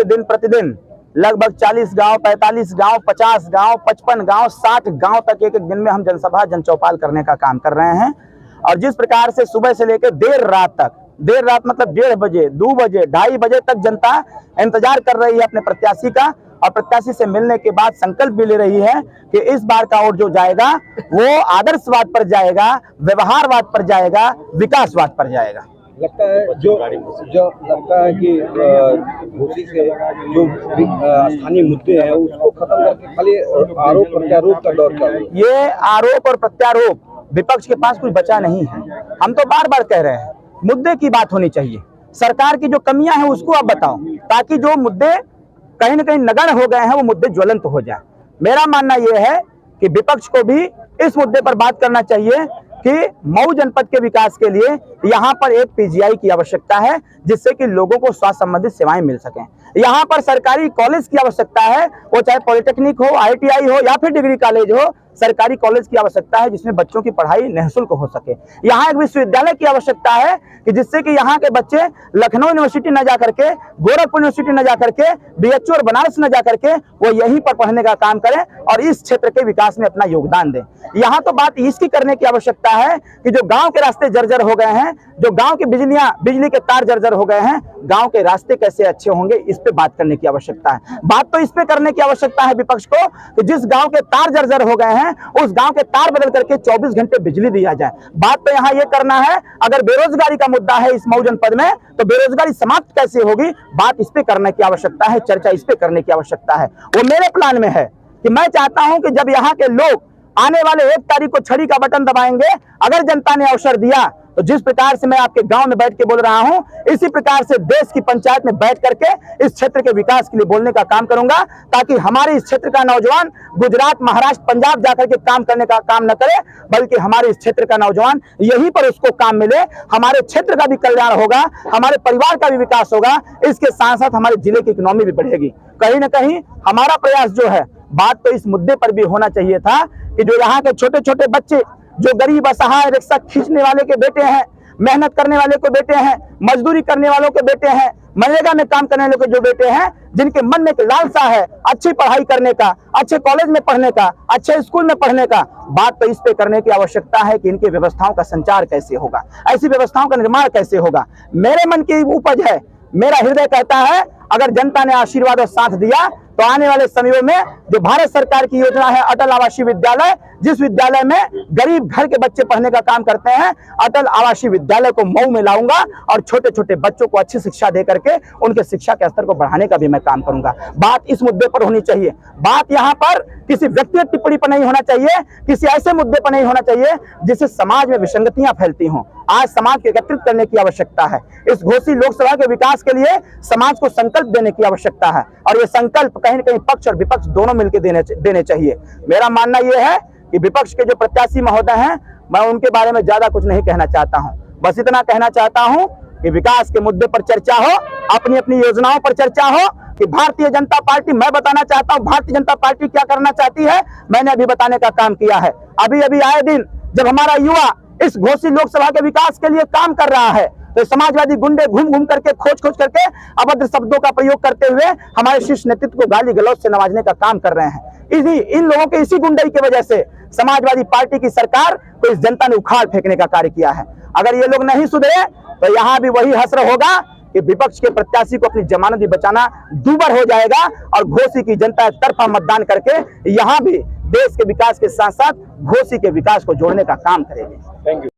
दिन प्रतिदिन लगभग 40 गांव, 45 गांव, 50 गांव, 55 गांव, 60 गांव तक एक एक दिन में हम जनसभा जनचौपाल करने का काम कर रहे हैं। और जिस प्रकार से सुबह से लेकर देर रात तक, देर रात मतलब 1:30 बजे, 2 बजे, 2:30 बजे तक जनता इंतजार कर रही है अपने प्रत्याशी का, और प्रत्याशी से मिलने के बाद संकल्प भी ले रही है कि इस बार का वोट जो जाएगा वो आदर्शवाद पर जाएगा, व्यवहारवाद पर जाएगा, विकासवाद पर जाएगा। लगता है लगता है कि घोसी से जो स्थानीय मुद्दे हैं उसको खत्म करके खाली आरोप प्रत्यारोप का दौर चल रहा है। ये आरोप और प्रत्यारोप विपक्ष के पास कुछ बचा नहीं है। हम तो बार बार कह रहे हैं मुद्दे की बात होनी चाहिए, सरकार की जो कमियां हैं उसको आप बताओ, ताकि जो मुद्दे कहीं न कहीं नगण्य हो गए हैं वो मुद्दे ज्वलंत हो जाए। मेरा मानना यह है कि विपक्ष को भी इस मुद्दे पर बात करना चाहिए कि मऊ जनपद के विकास के लिए यहाँ पर एक पीजीआई की आवश्यकता है, जिससे कि लोगों को स्वास्थ्य संबंधित सेवाएं मिल सकें। यहाँ पर सरकारी कॉलेज की आवश्यकता है, वो चाहे पॉलिटेक्निक हो, ITI हो या फिर डिग्री कॉलेज हो, सरकारी कॉलेज की आवश्यकता है जिसमें बच्चों की पढ़ाई निःशुल्क हो सके। यहाँ एक विश्वविद्यालय की आवश्यकता है कि जिससे कि यहाँ के बच्चे लखनऊ यूनिवर्सिटी न जा करके, गोरखपुर यूनिवर्सिटी न जा करके, BHU और बनारस न जा करके वो यहीं पर पढ़ने का काम करें और इस क्षेत्र के विकास में अपना योगदान दें। यहाँ तो बात इसकी करने की आवश्यकता है कि जो गांव के रास्ते जर्जर हो गए हैं, जो गांव की बिजली के तार जर्जर हो गए हैं, गांव के रास्ते कैसे अच्छे होंगे इस पे बात करने की आवश्यकता है। बात तो इस पे करने की आवश्यकता है विपक्ष को कि जिस गांव के तार जर्जर हो गए हैं उस गांव के तार बदल करके 24 घंटे बिजली दिया जाए। बात तो यहाँ ये करना है, अगर बेरोजगारी का मुद्दा है इस मऊ जनपद में तो बेरोजगारी समाप्त कैसे होगी, बात इस पे करने की आवश्यकता है, चर्चा इस पे करने की आवश्यकता है। वो मेरे प्लान में है कि मैं चाहता हूं कि जब यहाँ के लोग आने वाले 1 तारीख को छड़ी का बटन दबाएंगे, अगर जनता ने अवसर दिया तो जिस प्रकार से मैं आपके गांव में बैठ के बोल रहा हूं, इसी प्रकार से देश की पंचायत में बैठ करके इस क्षेत्र के विकास के लिए बोलने का काम करूंगा, ताकि हमारे इस क्षेत्र का नौजवान गुजरात, महाराष्ट्र, पंजाब जाकर के काम करने का काम न करे, बल्कि हमारे इस क्षेत्र का नौजवान यहीं पर उसको काम मिले, हमारे क्षेत्र का भी कल्याण होगा, हमारे परिवार का भी विकास होगा, इसके साथ साथ हमारे जिले की इकोनॉमी भी बढ़ेगी। कहीं ना कहीं हमारा प्रयास जो है, बात तो इस मुद्दे पर भी होना चाहिए था कि जो यहाँ के छोटे छोटे बच्चे, जो गरीब असहाय रिक्शा खींचने वाले के बेटे हैं, मेहनत करने वाले के बेटे हैं, मजदूरी करने वालों के बेटे हैं, मनरेगा में काम करने वालों के जो बेटे हैं, जिनके मन में एक लालसा है अच्छी पढ़ाई करने का, अच्छे कॉलेज में पढ़ने का, अच्छे स्कूल में पढ़ने का, बात तो इस पे करने की आवश्यकता है कि इनकी व्यवस्थाओं का संचार कैसे होगा, ऐसी व्यवस्थाओं का निर्माण कैसे होगा। मेरे मन की उपज है, मेरा हृदय कहता है अगर जनता ने आशीर्वाद और साथ दिया तो आने वाले समयों में जो भारत सरकार की योजना है अटल आवासीय विद्यालय, जिस विद्यालय में गरीब घर के बच्चे पढ़ने का काम करते हैं, अटल आवासीय विद्यालय को मऊ में लाऊंगा और छोटे छोटे बच्चों को अच्छी शिक्षा दे करके उनके शिक्षा के स्तर को बढ़ाने का भी मैं काम करूंगा। बात इस मुद्दे पर होनी चाहिए, बात यहाँ पर किसी व्यक्तिगत टिप्पणी पर नहीं होना चाहिए, किसी ऐसे मुद्दे पर नहीं होना चाहिए जिससे समाज में विसंगतियां फैलती हों। आज समाज को एकत्रित करने की आवश्यकता है। इस घोसी लोकसभा के विकास के लिए समाज को संकल्प देने की आवश्यकता है, और ये संकल्प कहीं न कहीं पक्ष और विपक्ष दोनों मिलकर देने चाहिए। मेरा मानना यह है कि विपक्ष के जो प्रत्याशी महोदय हैं, मैं उनके बारे में ज्यादा कुछ नहीं कहना चाहता हूं, बस इतना कहना चाहता हूं कि विकास के मुद्दे पर चर्चा हो, अपनी अपनी योजनाओं पर चर्चा हो कि भारतीय जनता पार्टी, मैं बताना चाहता हूं भारतीय जनता पार्टी क्या करना चाहती है, मैंने अभी बताने का काम किया है। अभी अभी आए दिन जब हमारा युवा इस घोसी लोकसभा के विकास के लिए काम कर रहा है तो समाजवादी गुंडे घूम घूम करके, खोज खोज करके अभद्र शब्दों का प्रयोग करते हुए हमारे शीर्ष नेतृत्व को गाली गलौज से नवाजने का काम कर रहे हैं। इन लोगों के इसी गुंडई की वजह से समाजवादी पार्टी की सरकार को इस जनता ने उखाड़ फेंकने का कार्य किया है। अगर ये लोग नहीं सुधरे तो यहाँ भी वही हसर होगा कि विपक्ष के प्रत्याशी को अपनी जमानत भी बचाना दूभर हो जाएगा, और घोसी की जनता एक तरफा मतदान करके यहाँ भी देश के विकास के साथ साथ घोसी के विकास को जोड़ने का काम करेगी। Thank you.